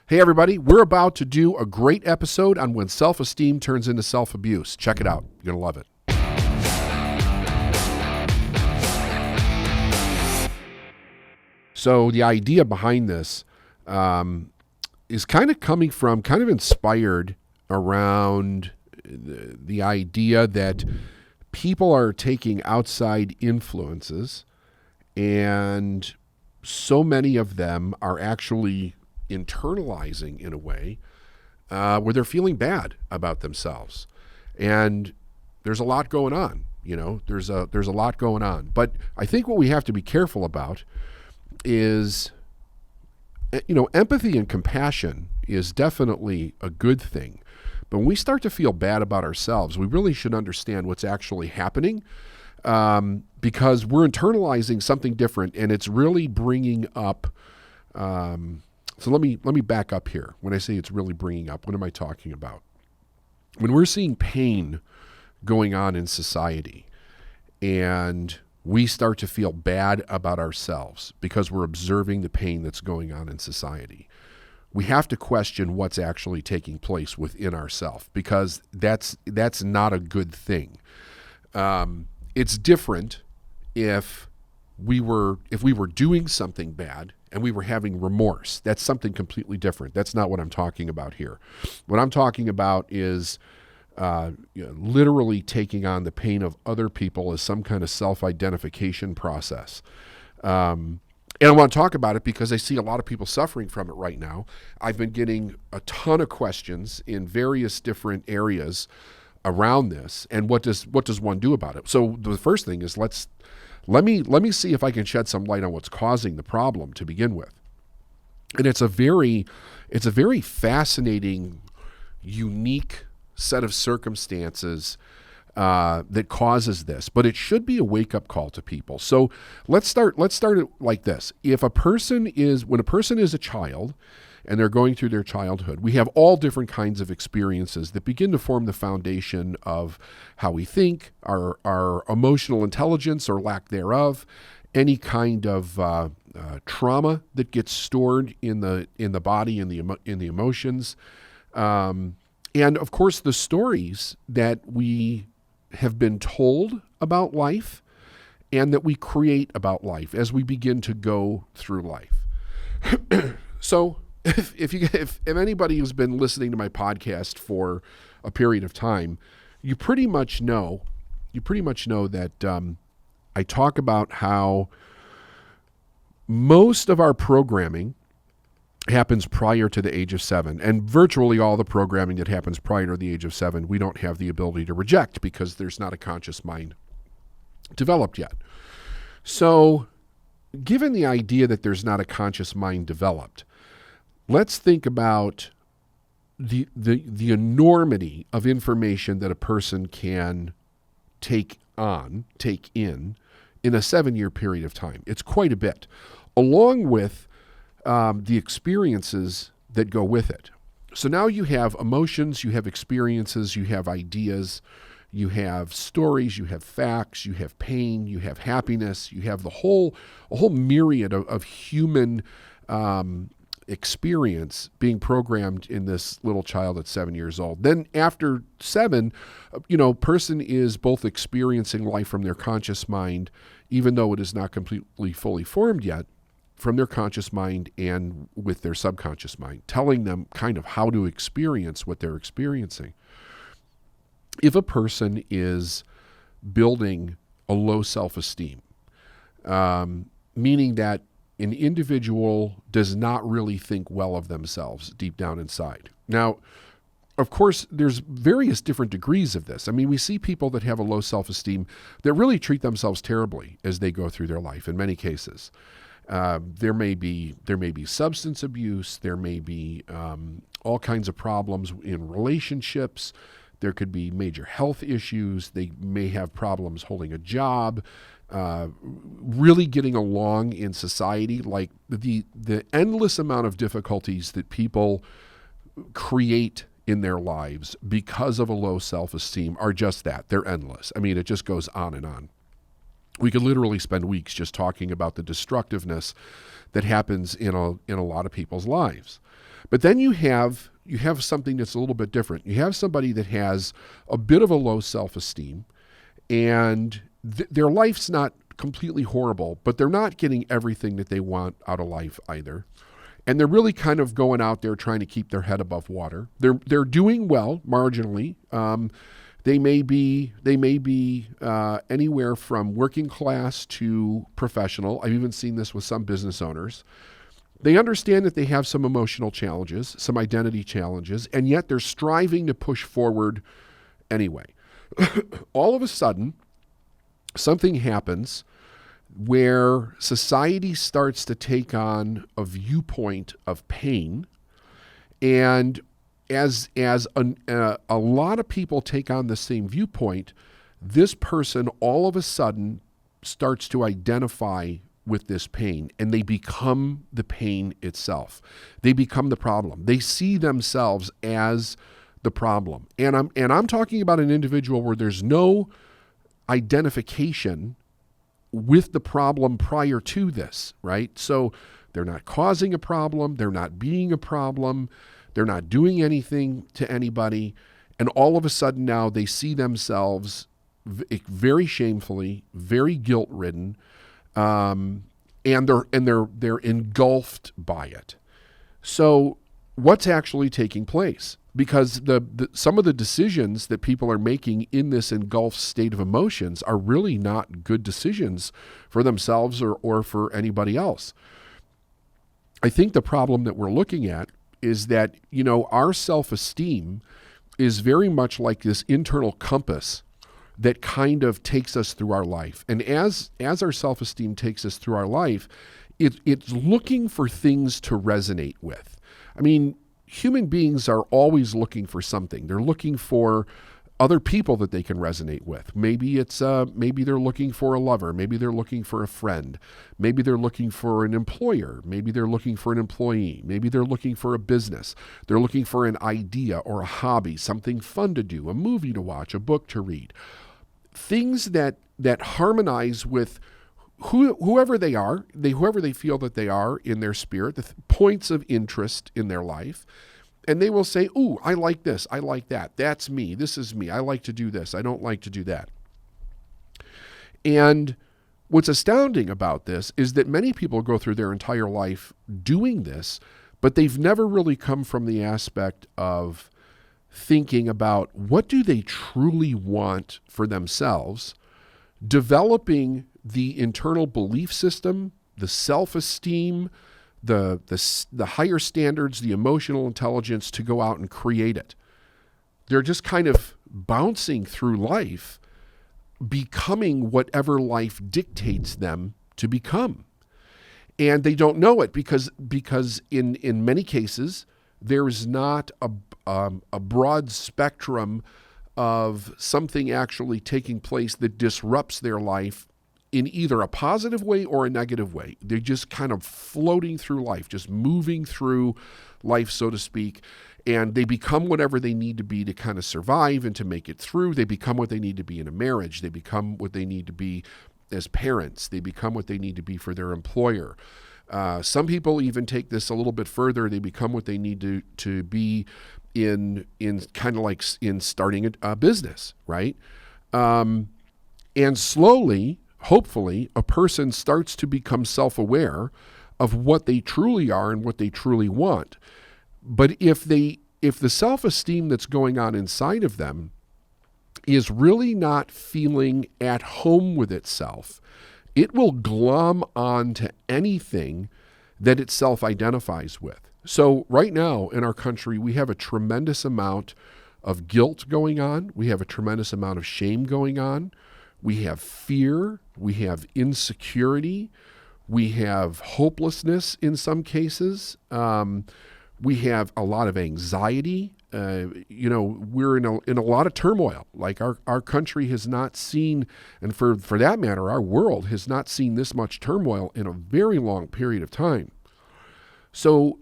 Hey everybody, we're about to do a great episode on when self-esteem turns into self-abuse. Check it out. You're going to love it. So the idea behind this is kind of inspired around the idea that people are taking outside influences, and so many of them are actually internalizing in a way where they're feeling bad about themselves. And there's a lot going on, there's a lot going on. But I think what we have to be careful about is, empathy and compassion is definitely a good thing. But when we start to feel bad about ourselves, we really should understand what's actually happening, because we're internalizing something different, and it's really bringing up. So let me back up here. When I say it's really bringing up, what am I talking about? When we're seeing pain going on in society, and we start to feel bad about ourselves because we're observing the pain that's going on in society, we have to question what's actually taking place within ourselves, because that's not a good thing. It's different if we were doing something bad and we were having remorse. That's something completely different. That's not what I'm talking about here. What I'm talking about is literally taking on the pain of other people as some kind of self-identification process. And I want to talk about it because I see a lot of people suffering from it right now. I've been getting a ton of questions in various different areas around this. And what does one do about it? So the first thing is let me see if I can shed some light on what's causing the problem to begin with. And it's a very fascinating, unique set of circumstances that causes this, but it should be a wake-up call to people. So let's start it like this. When a person is a child and they're going through their childhood, we have all different kinds of experiences that begin to form the foundation of how we think, our emotional intelligence or lack thereof, any kind of trauma that gets stored in the body, in the emotions, and of course the stories that we have been told about life and that we create about life as we begin to go through life. So if anybody who's been listening to my podcast for a period of time, you pretty much know that I talk about how most of our programming happens prior to the age of 7. And virtually all the programming that happens prior to the age of 7, we don't have the ability to reject because there's not a conscious mind developed yet. So given the idea that there's not a conscious mind developed, let's think about the enormity of information that a person can take in a 7-year period of time. It's quite a bit, along with the experiences that go with it. So now you have emotions, you have experiences, you have ideas, you have stories, you have facts, you have pain, you have happiness, you have a whole myriad of human experience being programmed in this little child at 7 years old. Then after 7, person is both experiencing life from their conscious mind, even though it is not completely fully formed yet, from their conscious mind and with their subconscious mind, telling them kind of how to experience what they're experiencing. If a person is building a low self-esteem, meaning that an individual does not really think well of themselves deep down inside. Now, of course, there's various different degrees of this. I mean, we see people that have a low self-esteem that really treat themselves terribly as they go through their life in many cases. There may be substance abuse. There may be all kinds of problems in relationships. There could be major health issues. They may have problems holding a job, really getting along in society. Like the endless amount of difficulties that people create in their lives because of a low self-esteem are just that. They're endless. I mean, it just goes on and on. We could literally spend weeks just talking about the destructiveness that happens in a lot of people's lives. But then you have something that's a little bit different. You have somebody that has a bit of a low self-esteem, and their life's not completely horrible, but they're not getting everything that they want out of life either. And they're really kind of going out there trying to keep their head above water. They're doing well marginally. They may be anywhere from working class to professional. I've even seen this with some business owners. They understand that they have some emotional challenges, some identity challenges, and yet they're striving to push forward anyway. All of a sudden, something happens where society starts to take on a viewpoint of pain, and as a lot of people take on the same viewpoint, this person all of a sudden starts to identify with this pain, and they become the pain itself. They become the problem. They see themselves as the problem. And I'm talking about an individual where there's no identification with the problem prior to this, right? So they're not causing a problem, they're not being a problem, they're not doing anything to anybody, and all of a sudden now they see themselves very shamefully, very guilt-ridden, and they're engulfed by it. So what's actually taking place? Because some of the decisions that people are making in this engulfed state of emotions are really not good decisions for themselves or for anybody else. I think the problem that we're looking at is that, our self-esteem is very much like this internal compass that kind of takes us through our life. And as our self-esteem takes us through our life, it's looking for things to resonate with. I mean, human beings are always looking for something. They're looking for other people that they can resonate with. Maybe they're looking for a lover. Maybe they're looking for a friend. Maybe they're looking for an employer. Maybe they're looking for an employee. Maybe they're looking for a business. They're looking for an idea or a hobby, something fun to do, a movie to watch, a book to read. Things that harmonize with whoever they are, whoever they feel that they are in their spirit, the points of interest in their life. And they will say, ooh, I like this, I like that, that's me, this is me, I like to do this, I don't like to do that. And what's astounding about this is that many people go through their entire life doing this, but they've never really come from the aspect of thinking about what do they truly want for themselves, developing the internal belief system, the self-esteem, the higher standards, the emotional intelligence to go out and create it. They're just kind of bouncing through life, becoming whatever life dictates them to become. And they don't know it because in many cases, there's not a broad spectrum of something actually taking place that disrupts their life in either a positive way or a negative way. They're just kind of floating through life, just moving through life, so to speak, and they become whatever they need to be to kind of survive and to make it through. They become what they need to be in a marriage. They become what they need to be as parents. They become what they need to be for their employer. Some people even take this a little bit further. They become what they need to be in kind of like in starting a business, right? And slowly, hopefully, a person starts to become self-aware of what they truly are and what they truly want. But if the self-esteem that's going on inside of them is really not feeling at home with itself, it will glom on to anything that it self-identifies with. So right now in our country, we have a tremendous amount of guilt going on. We have a tremendous amount of shame going on. We have fear. We have insecurity. We have hopelessness in some cases. We have a lot of anxiety. We're in a lot of turmoil. Like our country has not seen, and for that matter, our world has not seen this much turmoil in a very long period of time. So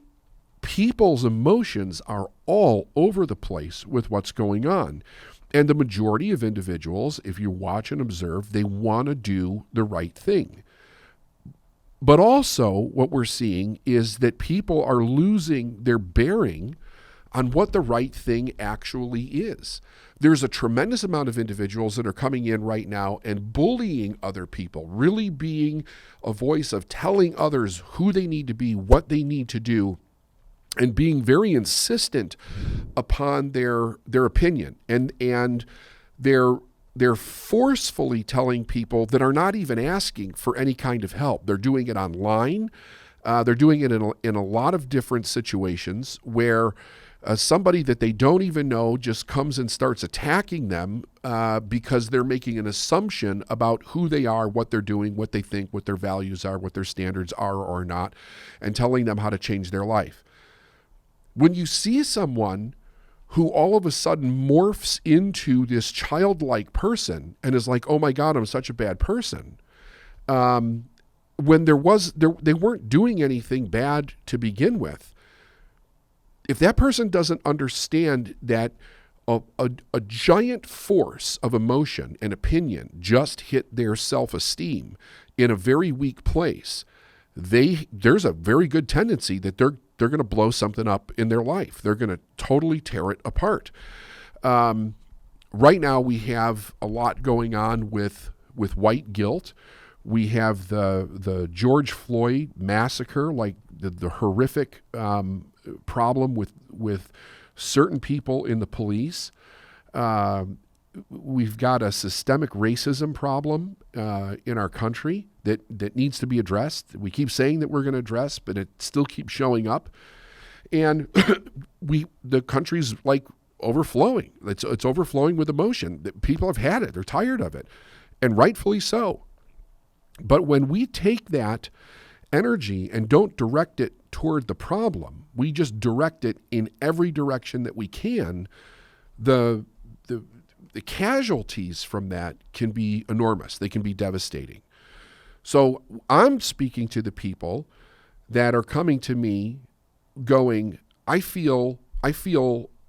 people's emotions are all over the place with what's going on. And the majority of individuals, if you watch and observe, they want to do the right thing. But also what we're seeing is that people are losing their bearing on what the right thing actually is. There's a tremendous amount of individuals that are coming in right now and bullying other people, really being a voice of telling others who they need to be, what they need to do, and being very insistent upon their opinion. And they're forcefully telling people that are not even asking for any kind of help. They're doing it online. They're doing it in a lot of different situations where somebody that they don't even know just comes and starts attacking them because they're making an assumption about who they are, what they're doing, what they think, what their values are, what their standards are or not, and telling them how to change their life. When you see someone who all of a sudden morphs into this childlike person and is like, oh my God, I'm such a bad person, when they weren't doing anything bad to begin with, if that person doesn't understand that a giant force of emotion and opinion just hit their self-esteem in a very weak place, there's a very good tendency that they're going to blow something up in their life. They're going to totally tear it apart. Right now we have a lot going on with white guilt. We have the George Floyd massacre, like the horrific problem with certain people in the police. We've got a systemic racism problem in our country that needs to be addressed. We keep saying that we're going to address, but it still keeps showing up. And the country's like overflowing. It's overflowing with emotion. People have had it. They're tired of it, and rightfully so. But when we take that energy and don't direct it toward the problem, we just direct it in every direction that we can, the casualties from that can be enormous. They can be devastating. So I'm speaking to the people that are coming to me going, I feel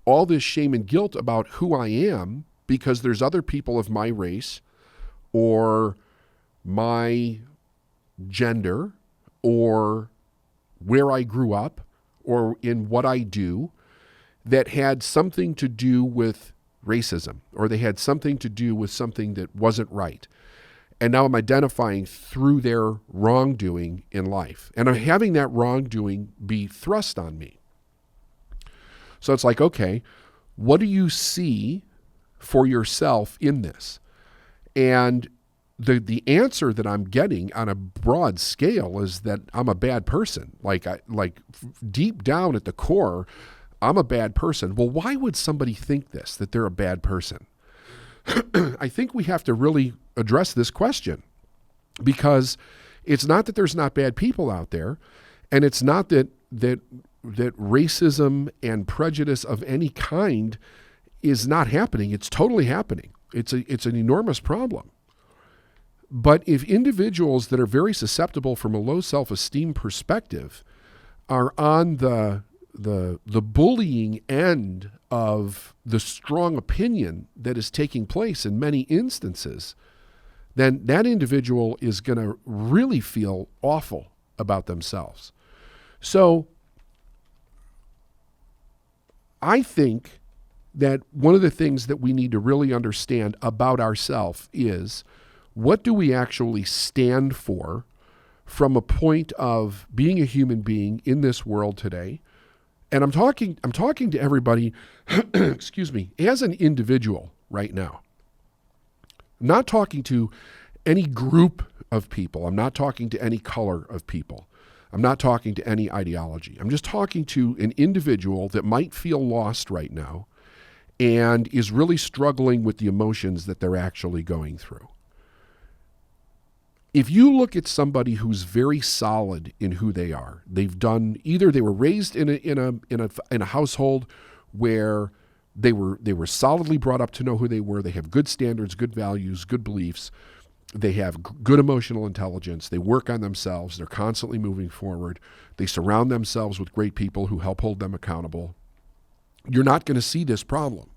all this shame and guilt about who I am because there's other people of my race or my gender or where I grew up or in what I do that had something to do with racism, or they had something to do with something that wasn't right. And now I'm identifying through their wrongdoing in life. And I'm having that wrongdoing be thrust on me. So it's like, okay, what do you see for yourself in this? And the answer that I'm getting on a broad scale is that I'm a bad person. Like deep down at the core, I'm a bad person. Well, why would somebody think this, that they're a bad person? I think we have to really address this question, because it's not that there's not bad people out there, and it's not that racism and prejudice of any kind is not happening. It's totally happening. It's an enormous problem. But if individuals that are very susceptible from a low self-esteem perspective are on the bullying end of the strong opinion that is taking place in many instances, then that individual is going to really feel awful about themselves. So I think that one of the things that we need to really understand about ourselves is, what do we actually stand for from a point of being a human being in this world today? And I'm talking to everybody, excuse me, as an individual right now. I'm not talking to any group of people. I'm not talking to any color of people. I'm not talking to any ideology. I'm just talking to an individual that might feel lost right now and is really struggling with the emotions that they're actually going through. If you look at somebody who's very solid in who they are, they've done, either they were raised in a household where they were solidly brought up to know who they were, they have good standards, good values, good beliefs, they have good emotional intelligence, they work on themselves, they're constantly moving forward, they surround themselves with great people who help hold them accountable, you're not going to see this problem.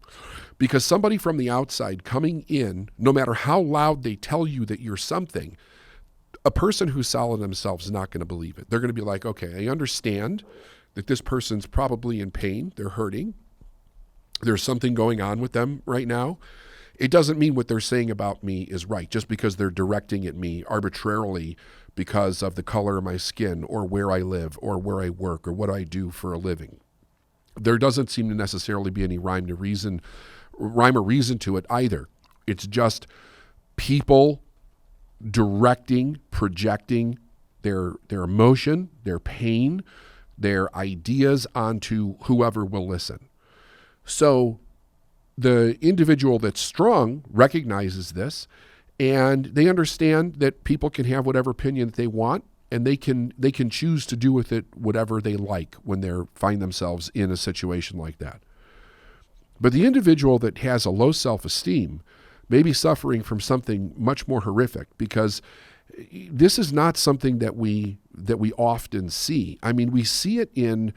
Because somebody from the outside coming in, no matter how loud they tell you that you're something, A person who's solid in themselves is not going to believe it. They're going to be like, okay, I understand that this person's probably in pain. They're hurting. There's something going on with them right now. It doesn't mean what they're saying about me is right just because they're directing at me arbitrarily because of the color of my skin or where I live or where I work or what I do for a living. There doesn't seem to necessarily be any rhyme or reason to it either. It's just people directing, projecting their emotion, their pain, their ideas onto whoever will listen. So the individual that's strong recognizes this, and they understand that people can have whatever opinion that they want, and they can choose to do with it whatever they like when they find themselves in a situation like that. But the individual that has a low self-esteem may be suffering from something much more horrific, because this is not something that we often see. I mean, we see it in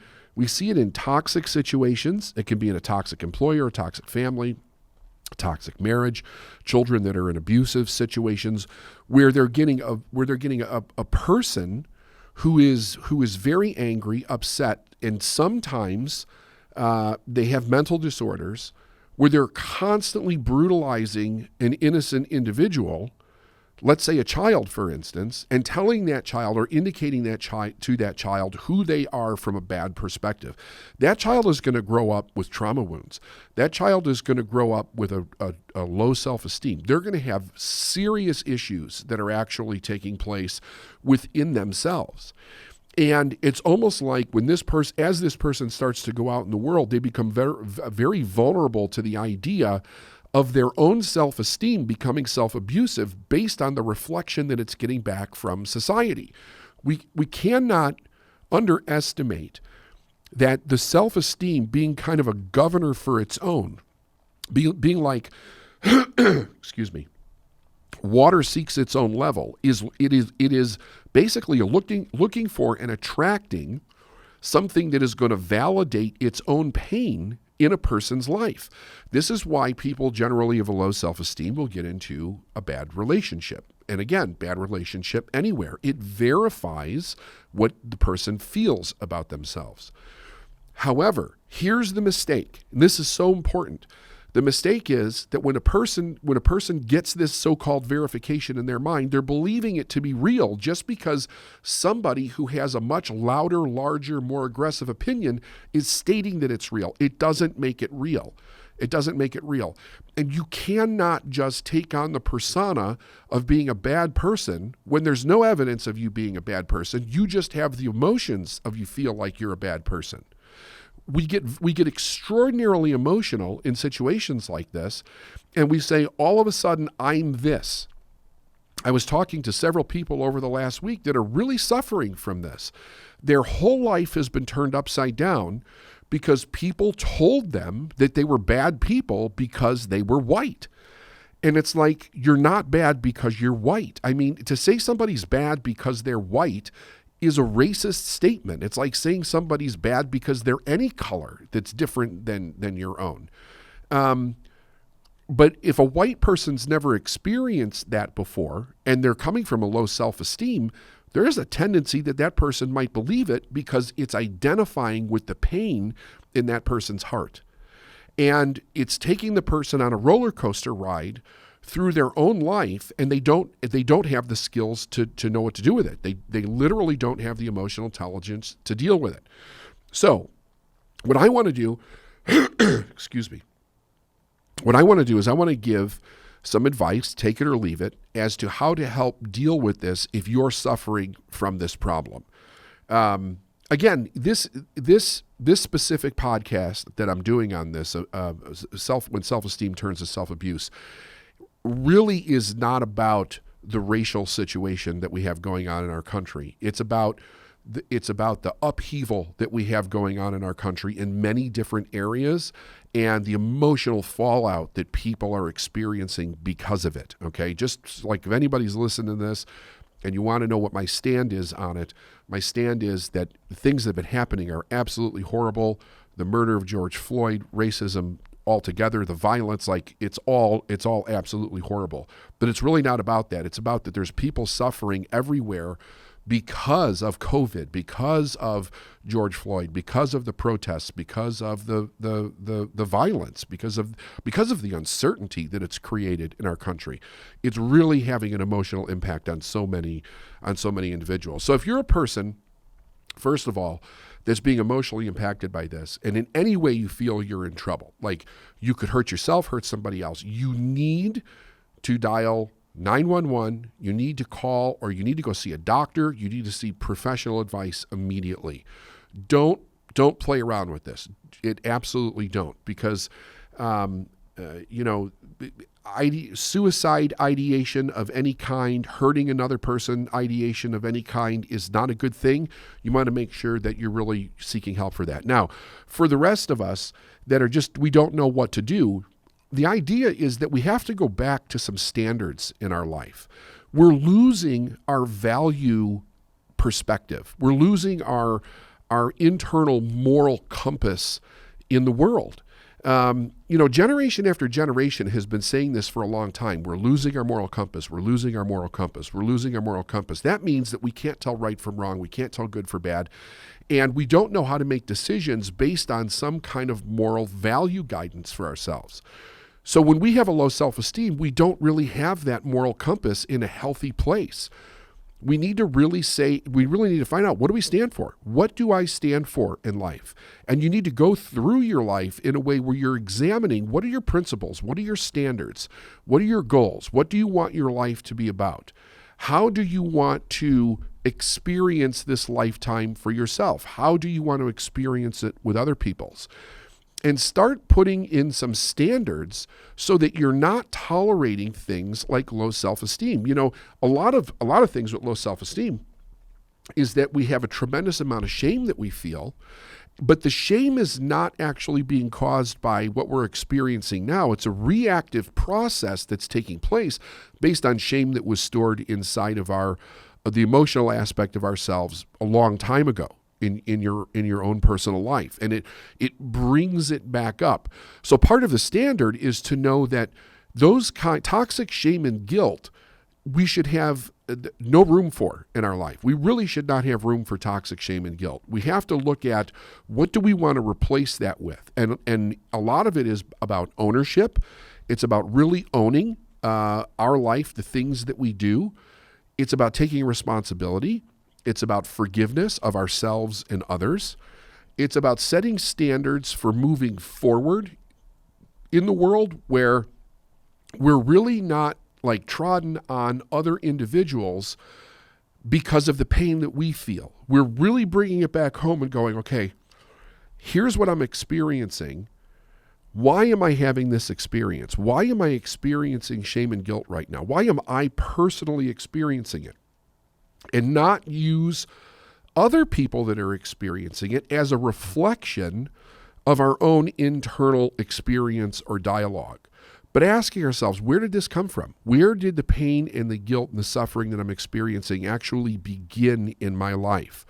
toxic situations. It can be in a toxic employer, a toxic family, a toxic marriage, children that are in abusive situations, where they're getting a person who is very angry, upset, and sometimes they have mental disorders where they're constantly brutalizing an innocent individual, let's say a child, for instance, and telling that child or indicating to that child who they are from a bad perspective. That child is going to grow up with trauma wounds. That child is going to grow up with a low self-esteem. They're going to have serious issues that are actually taking place within themselves. And it's almost like when as this person starts to go out in the world, they become very, very vulnerable to the idea of their own self-esteem becoming self-abusive based on the reflection that it's getting back from society. We cannot underestimate that the self-esteem being kind of a governor for its own, being like, excuse me, water seeks its own level, it is basically looking for and attracting something that is going to validate its own pain in a person's life. This is why people generally of a low self-esteem will get into a bad relationship. And again, bad relationship anywhere. It verifies what the person feels about themselves. However, here's the mistake, and this is so important. The mistake is that when a person gets this so-called verification in their mind, they're believing it to be real just because somebody who has a much louder, larger, more aggressive opinion is stating that it's real. It doesn't make it real. It doesn't make it real. And you cannot just take on the persona of being a bad person when there's no evidence of you being a bad person. You just have the emotions of you feel like you're a bad person. We get extraordinarily emotional in situations like this, and we say, all of a sudden, I'm this. I was talking to several people over the last week that are really suffering from this. Their whole life has been turned upside down because people told them that they were bad people because they were white. And it's like, you're not bad because you're white. I mean, to say somebody's bad because they're white is a racist statement. It's like saying somebody's bad because they're any color that's different than your own. But if a white person's never experienced that before and they're coming from a low self-esteem, there is a tendency that person might believe it because it's identifying with the pain in that person's heart. And it's taking the person on a roller coaster ride through their own life, and they don't have the skills to know what to do with it. They literally don't have the emotional intelligence to deal with it. So what I want to do, excuse me, what I want to do is I want to give some advice, take it or leave it, as to how to help deal with this if you're suffering from this problem. Again, this specific podcast that I'm doing on this, when self-esteem turns to self-abuse, really is not about the racial situation that we have going on in our country. It's about the upheaval that we have going on in our country in many different areas and the emotional fallout that people are experiencing because of it. Okay, just like if anybody's listening to this and you want to know what my stand is on it, my stand is that the things that have been happening are absolutely horrible. The murder of George Floyd, racism altogether, the violence, like it's all absolutely horrible. But it's really not about that. It's about that there's people suffering everywhere because of COVID, because of George Floyd, because of the protests, because of the violence, because of the uncertainty that it's created in our country. It's really having an emotional impact on so many individuals. So if you're a person, first of all, that's being emotionally impacted by this, and in any way you feel you're in trouble, like you could hurt yourself, hurt somebody else, you need to dial 911, you need to call, or you need to go see a doctor, you need to seek professional advice immediately. Don't play around with this. It absolutely don't, because suicide ideation of any kind, hurting another person ideation of any kind is not a good thing. You want to make sure that you're really seeking help for that. Now, for the rest of us that are just, we don't know what to do, the idea is that we have to go back to some standards in our life. We're losing our value perspective. We're losing our internal moral compass in the world. Generation after generation has been saying this for a long time. We're losing our moral compass. We're losing our moral compass. We're losing our moral compass. That means that we can't tell right from wrong. We can't tell good from bad. And we don't know how to make decisions based on some kind of moral value guidance for ourselves. So when we have a low self-esteem, we don't really have that moral compass in a healthy place. We need to really find out, what do we stand for? What do I stand for in life? And you need to go through your life in a way where you're examining, what are your principles? What are your standards? What are your goals? What do you want your life to be about? How do you want to experience this lifetime for yourself? How do you want to experience it with other people's? And start putting in some standards so that you're not tolerating things like low self-esteem. A lot of things with low self-esteem is that we have a tremendous amount of shame that we feel, but the shame is not actually being caused by what we're experiencing now. It's a reactive process that's taking place based on shame that was stored inside of the emotional aspect of ourselves a long time ago. In your own personal life, and it brings it back up. So part of the standard is to know that those toxic shame and guilt we should have no room for in our life. We really should not have room for toxic shame and guilt. We have to look at, what do we want to replace that with, and a lot of it is about ownership. It's about really owning our life, the things that we do. It's about taking responsibility. It's about forgiveness of ourselves and others. It's about setting standards for moving forward in the world where we're really not like trodden on other individuals because of the pain that we feel. We're really bringing it back home and going, okay, here's what I'm experiencing. Why am I having this experience? Why am I experiencing shame and guilt right now? Why am I personally experiencing it? And not use other people that are experiencing it as a reflection of our own internal experience or dialogue. But asking ourselves, where did this come from? Where did the pain and the guilt and the suffering that I'm experiencing actually begin in my life?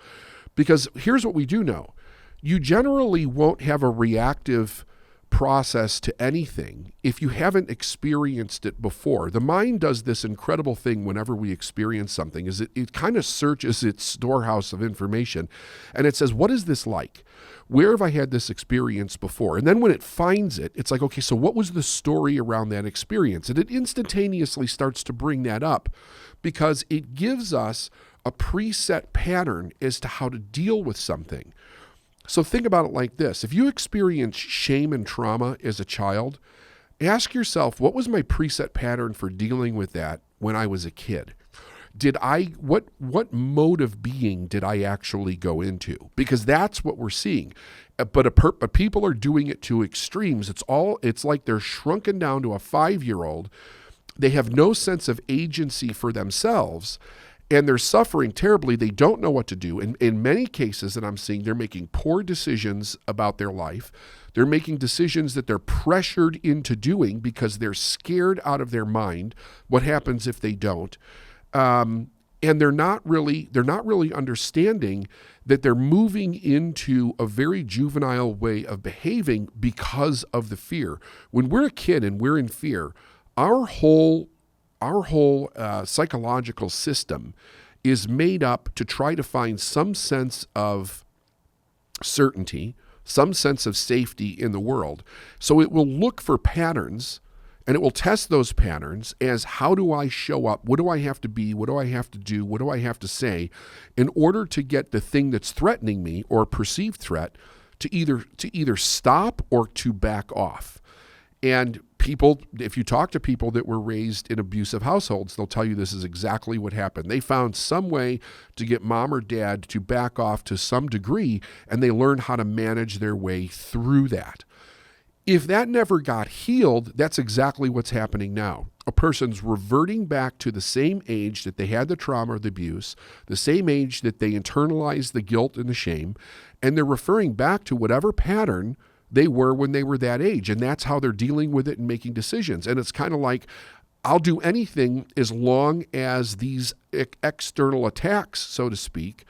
Because here's what we do know. You generally won't have a reactive process to anything if you haven't experienced it before. The mind does this incredible thing whenever we experience something, is it kind of searches its storehouse of information, and it says, what is this like? Where have I had this experience before? And then when it finds it, it's like, okay, so what was the story around that experience? And it instantaneously starts to bring that up because it gives us a preset pattern as to how to deal with something. So think about it like this. If you experience shame and trauma as a child, ask yourself, what was my preset pattern for dealing with that when I was a kid? What mode of being did I actually go into? Because that's what we're seeing. But people are doing it to extremes. It's like they're shrunken down to a 5-year-old. They have no sense of agency for themselves. And they're suffering terribly. They don't know what to do. And in many cases that I'm seeing, they're making poor decisions about their life. They're making decisions that they're pressured into doing because they're scared out of their mind. What happens if they don't? And And they're not really understanding that they're moving into a very juvenile way of behaving because of the fear. When we're a kid and we're in fear, our whole psychological system is made up to try to find some sense of certainty, some sense of safety in the world. So it will look for patterns, and it will test those patterns as, how do I show up? What do I have to be? What do I have to do? What do I have to say in order to get the thing that's threatening me or perceived threat to either stop or to back off? And people, if you talk to people that were raised in abusive households, they'll tell you this is exactly what happened. They found some way to get mom or dad to back off to some degree, and they learned how to manage their way through that. If that never got healed, that's exactly what's happening now. A person's reverting back to the same age that they had the trauma or the abuse, the same age that they internalized the guilt and the shame, and they're referring back to whatever pattern they were when they were that age. And that's how they're dealing with it and making decisions. And it's kind of like, I'll do anything as long as these external attacks, so to speak,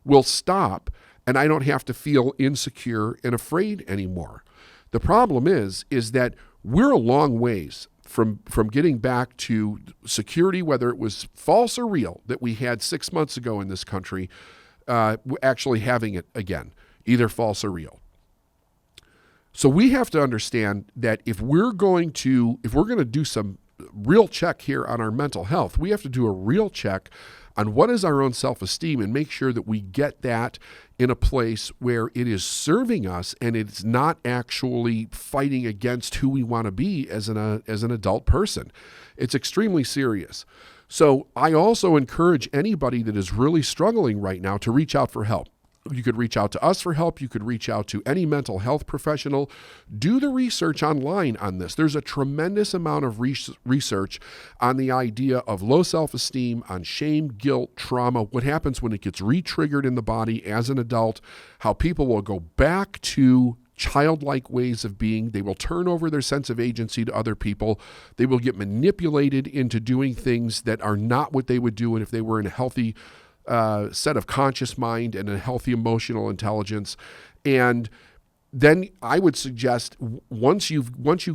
will stop, and I don't have to feel insecure and afraid anymore. The problem is that we're a long ways from getting back to security, whether it was false or real, that we had 6 months ago in this country, actually having it again, either false or real. So we have to understand that if we're going to do some real check here on our mental health, we have to do a real check on what is our own self-esteem and make sure that we get that in a place where it is serving us and it's not actually fighting against who we want to be as an adult person. It's extremely serious. So I also encourage anybody that is really struggling right now to reach out for help. You could reach out to us for help. You could reach out to any mental health professional. Do the research online on this. There's a tremendous amount of research on the idea of low self-esteem, on shame, guilt, trauma, what happens when it gets re-triggered in the body as an adult, how people will go back to childlike ways of being. They will turn over their sense of agency to other people. They will get manipulated into doing things that are not what they would do if they were in a healthy set of conscious mind and a healthy emotional intelligence. And then I would suggest once you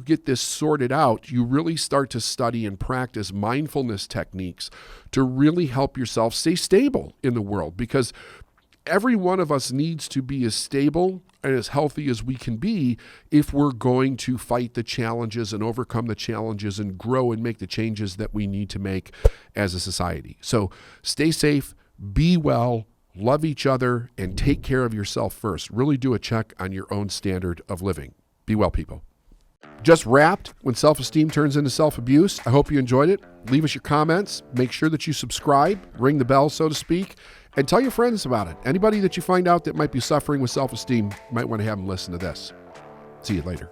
get this sorted out, you really start to study and practice mindfulness techniques to really help yourself stay stable in the world, because every one of us needs to be as stable and as healthy as we can be if we're going to fight the challenges and overcome the challenges and grow and make the changes that we need to make as a society. So stay safe, be well, love each other, and take care of yourself first. Really do a check on your own standard of living. Be well, people. Just wrapped when self-esteem turns into self-abuse. I hope you enjoyed it. Leave us your comments. Make sure that you subscribe, ring the bell, so to speak, and tell your friends about it. Anybody that you find out that might be suffering with self-esteem, you might want to have them listen to this. See you later.